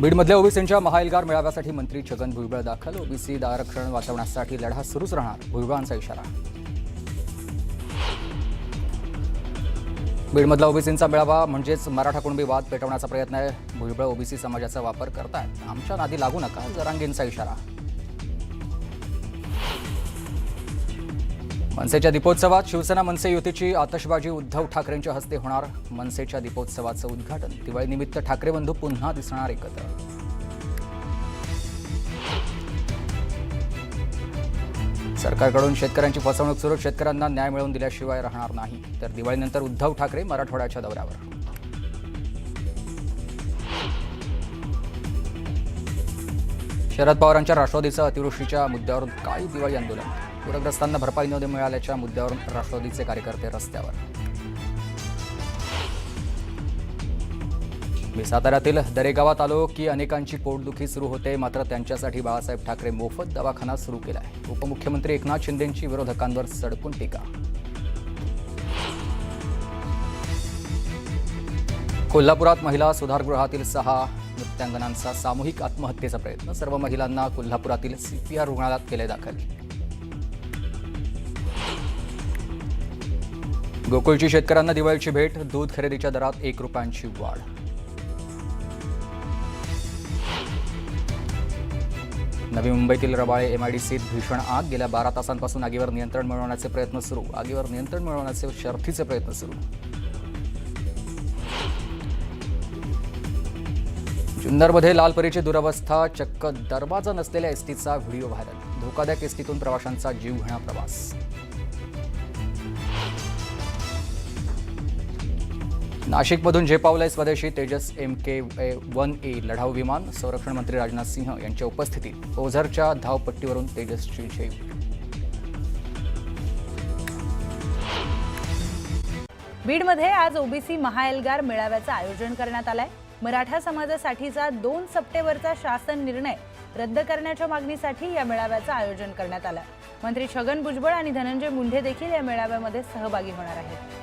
बीडमधल्या ओबीसींच्या महाएल्गार मेळाव्यासाठी मंत्री छगन भुजबळ दाखल. ओबीसी आरक्षण वाचवण्यासाठी लढा सुरूच राहणार, भुजबळांचा इशारा. बीडमधला ओबीसींचा मेळावा म्हणजेच मराठा कुणबी वाद पेटवण्याचा प्रयत्न आहे. भुजबळ ओबीसी समाजाचा वापर करतायत, आमच्या नादी लागू नका, जरांगेंचा इशारा. मनसेच्या दीपोत्सवात शिवसेना मनसे युतीची आतषबाजी उद्धव ठाकरेंच्या हस्ते होणार. मनसेच्या दीपोत्सवाचं उद्घाटन. दिवाळीनिमित्त ठाकरे बंधू पुन्हा दिसणार एकत्र. सरकारकडून शेतकऱ्यांची फसवणूक सुरू. शेतकऱ्यांना न्याय मिळवून दिल्याशिवाय राहणार नाही. तर दिवाळीनंतर उद्धव ठाकरे मराठवाड्याच्या दौऱ्यावर. शरद पवारांच्या राष्ट्रवादीचं अतिवृष्टीच्या मुद्द्यावरून काळी दिवाळी आंदोलन. पूरग्रस्तांना भरपाई न मिळाल्याच्या मुद्द्यावरून राष्ट्रवादीचे कार्यकर्ते रस्त्यावर. मी साताऱ्यातील दरेगावात आलो की अनेकांची पोटदुखी सुरू होते, मात्र त्यांच्यासाठी बाळासाहेब ठाकरे मोफत दवाखाना सुरू केला आहे. उपमुख्यमंत्री एकनाथ शिंदेंची विरोधकांवर सडकून टीका. कोल्हापुरात महिला सुधारगृहातील 6 नृत्यांगनांचा सामूहिक आत्महत्येचा प्रयत्न. सर्व महिलांना कोल्हापुरातील सीपीआर रुग्णालयात केले दाखल. गोकुळची शेतकऱ्यांना दिवाळीची भेट. दूध खरेदीच्या दरात 1 रुपयांची वाढ. नवी मुंबईतील रबाळे एमआयडीसीत भीषण आग. गेल्या 12 तासांपासून आगीवर नियंत्रण मिळवण्याचे प्रयत्न सुरू. आगीवर नियंत्रण मिळवण्याचे शर्थीचे प्रयत्न सुरू. जुन्नरमध्ये लालपरीची दुरवस्था. चक्क दरवाजा नसलेल्या एसटीचा व्हिडिओ व्हायरल. धोकादायक एसटीतून प्रवाशांचा जीव घेणा प्रवास. नाशिकमधून झेपावलंय स्वदेशी तेजस MK-1A लढाऊ विमान. संरक्षण मंत्री राजनाथ सिंह यांच्या उपस्थितीत ओझरच्या धावपट्टीवरून तेजसची झेप. बीडमध्ये आज ओबीसी महाएल्गार मेळाव्याचं आयोजन करण्यात आलंय. मराठा समाजासाठीचा 2 सप्टेंबरचा शासन निर्णय रद्द करण्याच्या मागणीसाठी या मेळाव्याचं आयोजन करण्यात आलं. मंत्री छगन भुजबळ आणि धनंजय मुंडे देखील या मेळाव्यामध्ये सहभागी होणार आहेत.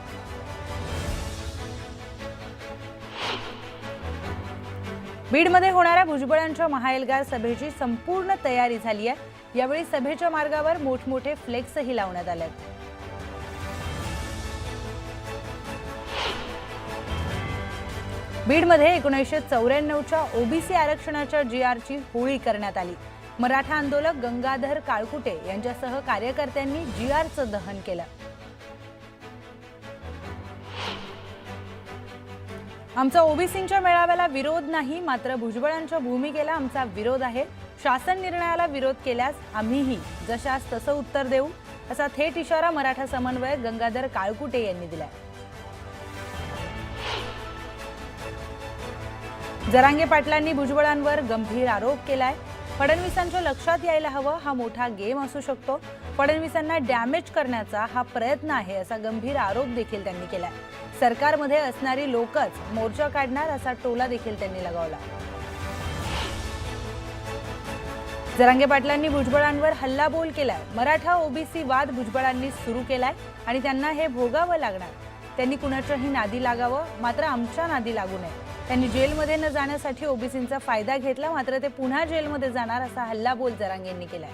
बीडमध्ये होणाऱ्या भुजबळांच्या महाएल्गार सभेची संपूर्ण तयारी झाली आहे. यावेळी सभेच्या मार्गावर मोठमोठे फ्लेक्सही लावण्यात आले आहेत. बीडमध्ये 1994च्या ओबीसी आरक्षणाच्या GRची होळी करण्यात आली. मराठा आंदोलक गंगाधर काळकुटे यांच्यासह कार्यकर्त्यांनी GRचं दहन केलं. आमचा ओबीसींच्या मेळाव्याला विरोध नाही, मात्र भुजबळांच्या भूमिकेला आमचा विरोध आहे. शासन निर्णयाला विरोध केल्यास आम्हीही जशास तसं उत्तर देऊ, असा थेट इशारा मराठा समन्वयक गंगाधर काळकुटे यांनी दिलाय. जरांगे पाटलांनी भुजबळांवर गंभीर आरोप केलाय. फडणवीसांच्या लक्षात यायला हवं, हा मोठा गेम असू शकतो. फडणवीसांना डॅमेज करण्याचा हा प्रयत्न आहे, असा गंभीर आरोप देखील त्यांनी केलाय. सरकारमध्ये असणारी लोकच मोर्चा काढणार, असा टोला देखील त्यांनी लगावला. जरांगे पाटलांनी भुजबळांवर हल्लाबोल केलाय. मराठा ओबीसी वाद भुजबळांनी सुरू केलाय आणि त्यांना हे भोगावं लागणार. त्यांनी कुणाच्याही नादी लागावं, मात्र आमच्या नादी लागू नये. त्यांनी जेलमध्ये न जाण्यासाठी ओबीसींचा फायदा घेतला, मात्र ते पुन्हा जेलमध्ये जाणार, असा हल्लाबोल जरांगेंनी केलाय.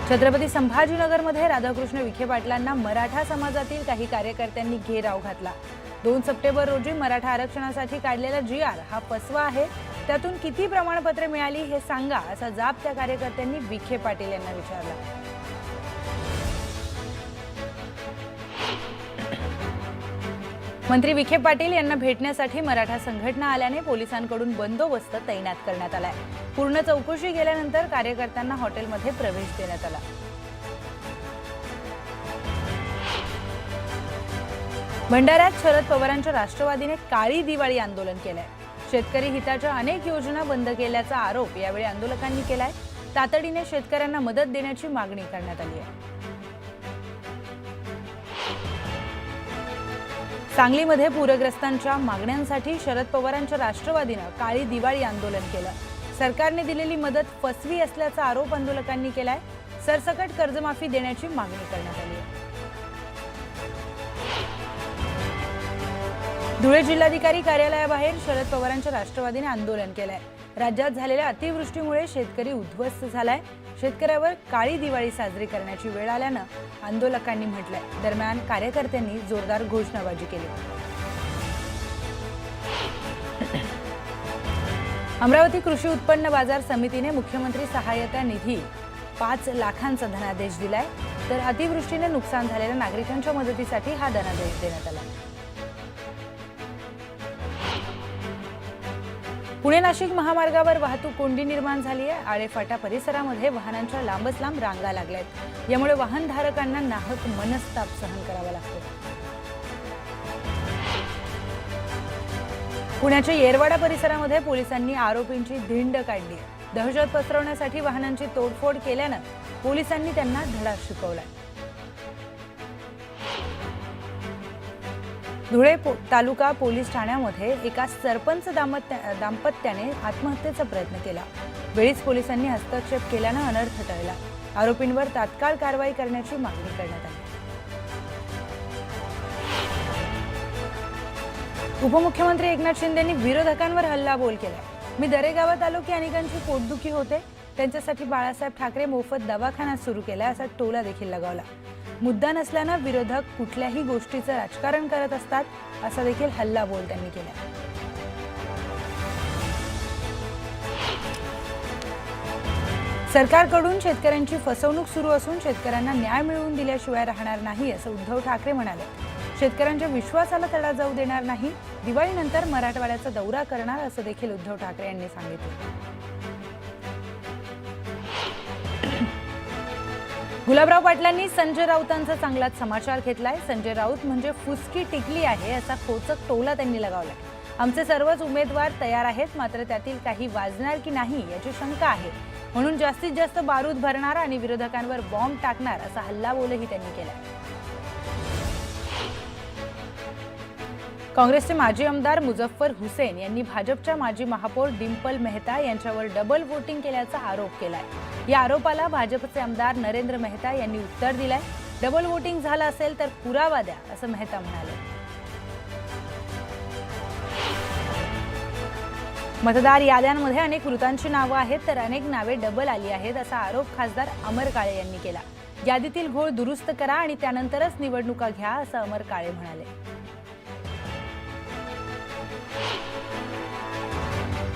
छत्रपती संभाजीनगरमध्ये राधाकृष्ण विखे पाटलांना मराठा समाजातील काही कार्यकर्त्यांनी घेराव घातला. 2 सप्टेंबर रोजी मराठा आरक्षणासाठी काढलेला GR हा फसवा आहे. त्यातून किती प्रमाणपत्रे मिळाली हे सांगा, असा जाब त्या कार्यकर्त्यांनी विखे पाटील यांना विचारला. मंत्री विखे पाटील यांना भेटण्यासाठी मराठा संघटना आल्याने पोलिसांकडून बंदोबस्त तैनात करण्यात आलाय. पूर्ण चौकशी केल्यानंतर कार्यकर्त्यांना हॉटेलमध्ये प्रवेश देण्यात आला. भंडाऱ्यात शरद पवारांच्या राष्ट्रवादीने काळी दिवाळी आंदोलन केलंय. शेतकरी हिताच्या अनेक योजना बंद केल्याचा आरोप यावेळी आंदोलकांनी केलाय. तातडीने शेतकऱ्यांना मदत देण्याची मागणी करण्यात आली आहे. सांगलीमध्ये पूरग्रस्तांच्या मागण्यांसाठी शरद पवारांच्या राष्ट्रवादीने काळी दिवाळी आंदोलन केलं. सरकारने दिलेली मदत फसवी असल्याचा आरोप आंदोलकांनी केलाय. सरसकट कर्जमाफी देण्याची मागणी करण्यात आली आहे. धुळे जिल्हाधिकारी कार्यालयाबाहेर शरद पवारांच्या राष्ट्रवादीने आंदोलन केलंय। राज्यात झालेल्या अतिवृष्टीमुळे शेतकरी उद्ध्वस्त झालाय। शेतकऱ्यावर काळी दिवाळी साजरी करण्याची वेळ आल्यानं आंदोलकांनी म्हटलंय। दरम्यान कार्यकर्त्यांनी जोरदार घोषणाबाजी केली। अमरावती कृषी उत्पन्न बाजार समितीने मुख्यमंत्री सहाय्यता निधी 5 लाखांचा धनादेश दिलाय, तर अतिवृष्टीने नुकसान झालेल्या नागरिकांच्या मदतीसाठी हा धनादेश देण्यात आला। पुणे नाशिक महामार्गावर वाहतूक कोंडी निर्माण झाली आहे। आळेफाटा परिसरामध्ये वाहनांच्या लांबच लांब रांगा लागल्यात। यामुळे वाहनधारकांना नाहक मनस्ताप सहन करावा लागतो। पुण्याच्या येरवाडा परिसरामध्ये पोलिसांनी आरोपींची धिंड काढली आहे। दहशत पसरवण्यासाठी वाहनांची तोडफोड केल्यानं पोलिसांनी त्यांना धडा शिकवलाय। धुळे तालुका पोलीस ठाण्यामध्ये एका सरपंच दाम्पत्याने आत्महत्येचा प्रयत्न केला। वेळीच पोलिसांनी हस्तक्षेप केल्यानं अनर्थ टळला। आरोपींवर तात्काळ कारवाई करण्याची मागणी करण्यात आली। उपमुख्यमंत्री एकनाथ शिंदेंनी विरोधकांवर हल्लाबोल केलाय। मी दरेगावात आलो की अनेकांची पोटदुखी होते, त्यांच्यासाठी बाळासाहेब ठाकरे मोफत दवाखाना सुरू केला असा टोला देखील लगावला। मुद्दा नसल्यानं विरोधक कुठल्याही गोष्टीचं राजकारण करत असतात असा देखील हल्लाबोल त्यांनी केला। सरकारकडून शेतकऱ्यांची फसवणूक सुरू असून शेतकऱ्यांना न्याय मिळवून दिल्याशिवाय राहणार नाही असं उद्धव ठाकरे म्हणाले। शेतकऱ्यांच्या विश्वासाला तडा जाऊ देणार नाही, दिवाळीनंतर मराठवाड्याचा दौरा करणार असं देखील उद्धव ठाकरे यांनी सांगितलं। गुलाबराव पाटलांनी संजय राऊतांचा चांगलाच समाचार घेतलाय। संजय राऊत म्हणजे फुसकी टिकली आहे असा खोचक टोला त्यांनी लगावलाय। आमचे सर्वच उमेदवार तयार आहेत, मात्र त्यातील काही वाजणार की नाही याची शंका आहे, म्हणून जास्तीत जास्त बारूद भरणार आणि विरोधकांवर बॉम्ब टाकणार असा हल्लाबोलही त्यांनी केलाय। काँग्रेसचे माजी आमदार मुझफ्फर हुसेन यांनी भाजपच्या माजी महापौर डिंपल मेहता यांच्यावर डबल वोटिंग केल्याचा आरोप केलाय। या आरोपाला भाजपचे आमदार नरेंद्र मेहता यांनी उत्तर दिलंय। डबल वोटिंग झालं असेल तर पुरावा द्या असं मेहता म्हणाले। मतदार याद्यांमध्ये अनेक मृतांची नावं आहेत, तर अनेक नावे डबल आली आहेत असा आरोप खासदार अमर काळे यांनी केला। यादीतील घोळ दुरुस्त करा आणि त्यानंतरच निवडणुका घ्या असं अमर काळे म्हणाले।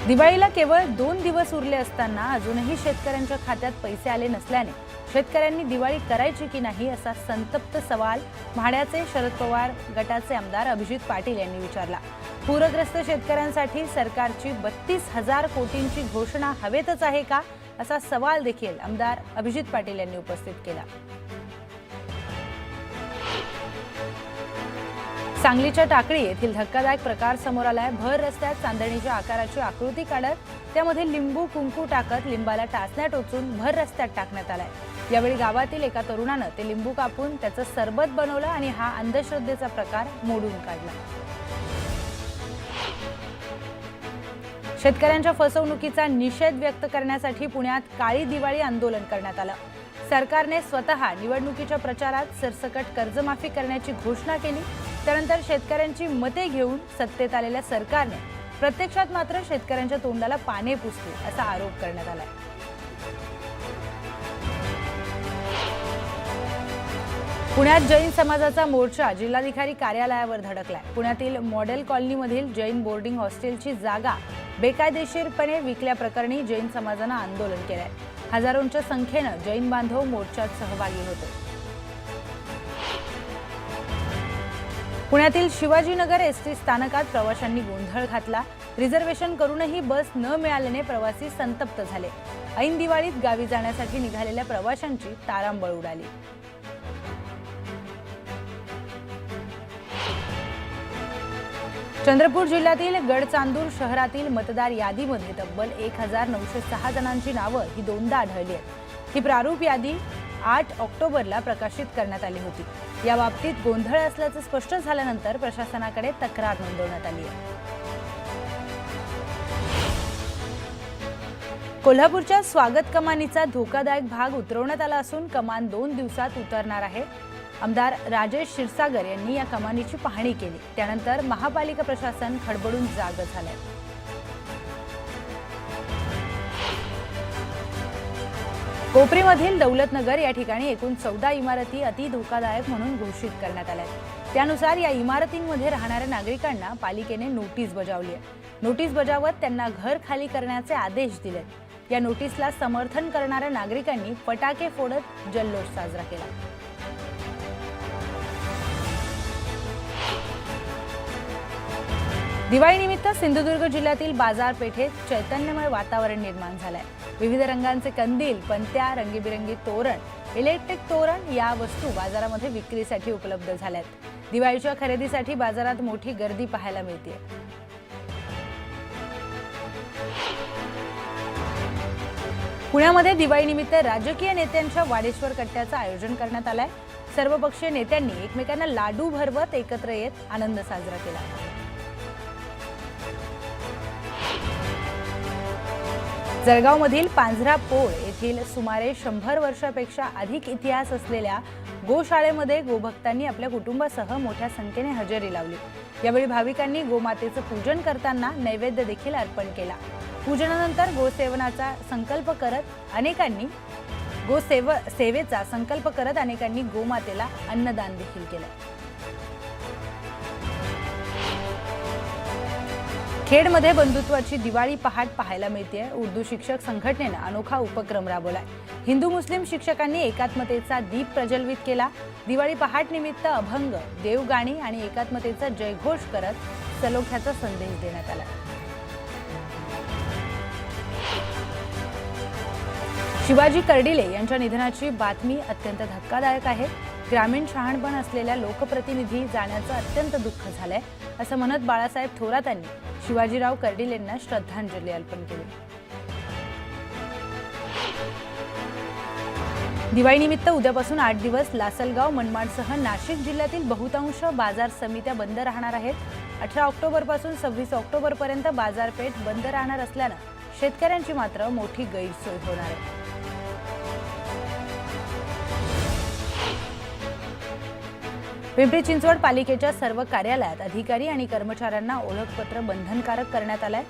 दिवाळीला केवळ 2 दिवस उरले असताना अजूनही शेतकऱ्यांच्या खात्यात पैसे आले नसल्याने शेतकऱ्यांनी दिवाळी करायची की नाही असा संतप्त सवाल म्हाड्याचे शरद पवार गटाचे आमदार अभिजित पाटील यांनी विचारला। पूरग्रस्त शेतकऱ्यांसाठी सरकारची 32,000 कोटींची घोषणा हवेतच आहे का असा सवाल देखील आमदार अभिजित पाटील यांनी उपस्थित केला। सांगलीच्या टाकळी येथील धक्कादायक प्रकार समोर आलाय। भर रस्त्यात चांदणीच्या आकाराची आकृती काढत त्यामध्ये लिंबू कुंकू टाकत लिंबाला टाचण्या टोचून भर रस्त्यात टाकण्यात आलाय। यावेळी गावातील एका तरुणानं ते लिंबू कापून त्याचं सरबत बनवलं आणि हा अंधश्रद्धेचा प्रकार मोडून काढला। शेतकऱ्यांच्या फसवणुकीचा निषेध व्यक्त करण्यासाठी पुण्यात काळी दिवाळी आंदोलन करण्यात आलं। सरकारने स्वतः निवडणुकीच्या प्रचारात सरसकट कर्जमाफी करण्याची घोषणा केली, त्यानंतर शेतकऱ्यांची मते घेऊन सत्तेत आलेल्या सरकारने प्रत्यक्षात मात्र शेतकऱ्यांच्या तोंडाला पाने पुसले असा आरोप करण्यात आलाय। पुण्यात जैन समाजाचा मोर्चा जिल्हाधिकारी कार्यालयावर धडकलाय। पुण्यातील मॉडेल कॉलनीमधील जैन बोर्डिंग हॉस्टेलची जागा बेकायदेशीरपणे विकल्याप्रकरणी जैन समाजानं आंदोलन केलंय। हजारोंच्या संख्येनं जैन बांधव मोर्चात सहभागी होते। पुण्यातील शिवाजीनगर एसटी स्थानकात प्रवाशांनी गोंधळ घातला। रिझर्वेशन करूनही बस न मिळाल्याने प्रवासी संतप्त झाले। ऐन दिवाळीत गावी जाण्यासाठी निघालेल्या प्रवाशांची तारांबळ उडाली। चंद्रपूर जिल्ह्यातील गडचांदूर शहरातील मतदार यादीमध्ये तब्बल 1906 जणांची नावं ही दोनदा आढळली आहेत। ही प्रारूप यादी 8 ऑक्टोबरला प्रकाशित करण्यात आली होती। या बाबतीत गोंधळ असल्याचं स्पष्ट झाल्यानंतर प्रशासनाकडे तक्रार नोंदवण्यात आली आहे। कोल्हापूरच्या स्वागत कमानीचा धोकादायक भाग उतरवण्यात आला असून कमान 2 दिवसात उतरणार आहे। आमदार राजेश क्षीरसागर यांनी या कमानीची पाहणी केली। त्यानंतर महापालिका प्रशासन खडबडून जाग झालंय। कोपरीमधील दौलतनगर या ठिकाणी एकूण 14 इमारती अति धोकादायक म्हणून घोषित करण्यात आल्या आहेत। त्यानुसार या इमारतींमध्ये राहणाऱ्या नागरिकांना पालिकेने नोटीस बजावली आहे। नोटीस बजावत त्यांना घर खाली करण्याचे आदेश दिलेत। या नोटीसला समर्थन करणाऱ्या नागरिकांनी फटाके फोडत जल्लोष साजरा केला। दिवाळीनिमित्त सिंधुदुर्ग जिल्ह्यातील बाजारपेठेत चैतन्यमय वातावरण निर्माण झालंय। विविध रंगांचे कंदील, पणत्या, रंगीबिरंगी तोरण, इलेक्ट्रिक तोरण या वस्तू बाजारामध्ये विक्रीसाठी उपलब्ध झाल्यात। दिवाळीच्या खरेदीसाठी बाजारात मोठी गर्दी पाहायला मिळते। पुण्यामध्ये दिवाळीनिमित्त राजकीय नेत्यांच्या वाडेश्वर कट्ट्याचं आयोजन करण्यात आलंय। सर्वपक्षीय नेत्यांनी एकमेकांना लाडू भरवत एकत्र येत आनंद साजरा केला। जळगावमधील पांझरापोळ येथील सुमारे 100 वर्षापेक्षा अधिक इतिहास असलेल्या गोशाळेमध्ये गोभक्तांनी आपल्या कुटुंबासह मोठ्या संख्येने हजेरी लावली। यावेळी भाविकांनी गोमातेचं पूजन करताना नैवेद्य देखील अर्पण केला। पूजनानंतर गोसेवेचा संकल्प करत अनेकांनी गोमातेला अन्नदान देखील केलं। खेडमध्ये बंधुत्वाची दिवाळी पहाट पाहायला मिळते। उर्दू शिक्षक संघटनेने अनोखा उपक्रम राबवलाय। हिंदू मुस्लिम शिक्षकांनी एकात्मतेचा दीप प्रज्वलित केला। दिवाळी पहाट निमित्त अभंग, देवगाणी आणि एकात्मतेचा जयघोष करत सलोख्याचा संदेश देण्यात आला। शिवाजी कर्डिले यांच्या निधनाची बातमी अत्यंत धक्कादायक आहे। ग्रामीण शहाणपण असलेल्या लोकप्रतिनिधी जाण्याचं अत्यंत दुःख झालंय, असं म्हणत बाळासाहेब थोरातांनी शिवाजीराव कर्डिलेंना श्रद्धांजली अर्पण केली। दिवाळीनिमित्त उद्यापासून 8 दिवस लासलगाव, मनमाडसह नाशिक जिल्ह्यातील बहुतांश बाजार समित्या बंद राहणार आहेत। 18 ऑक्टोबरपासून 26 ऑक्टोबरपर्यंत बाजारपेठ बंद राहणार असल्यानं शेतकऱ्यांची मात्र मोठी गैरसोय होणार आहे। पिंपरी चिंचवड पालिकेच्या सर्व कार्यालयात अधिकारी आणि कर्मचाऱ्यांना ओळखपत्र बंधनकारक करण्यात आलंय।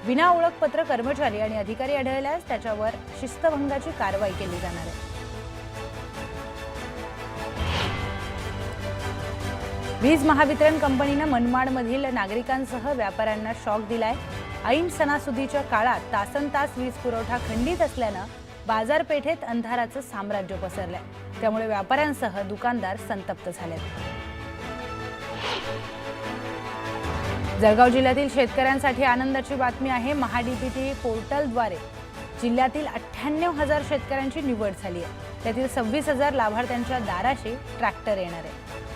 विना ओळखपत्र कर्मचारी आणि अधिकारी आढळल्यास त्याच्यावर शिस्तभंगाची कारवाई केली जाणार आहे। वीज महावितरण कंपनीनं मनमाडमधील नागरिकांसह व्यापाऱ्यांना शॉक दिलाय। ऐन सणासुदीच्या काळात तासनतास वीज पुरवठा खंडित असल्यानं बाजारपेठेत अंधाराचं साम्राज्य पसरलंय। त्यामुळे व्यापाऱ्यांसह दुकानदार संतप्त झालेत। जळगाव जिल्ह्यातील शेतकऱ्यांसाठी आनंदाची बातमी आहे। महाडीबीटी पोर्टलद्वारे जिल्ह्यातील 98,000 शेतकऱ्यांची निवड झाली आहे। त्यातील 26,000 लाभार्थ्यांच्या दाराशी ट्रॅक्टर येणार आहे।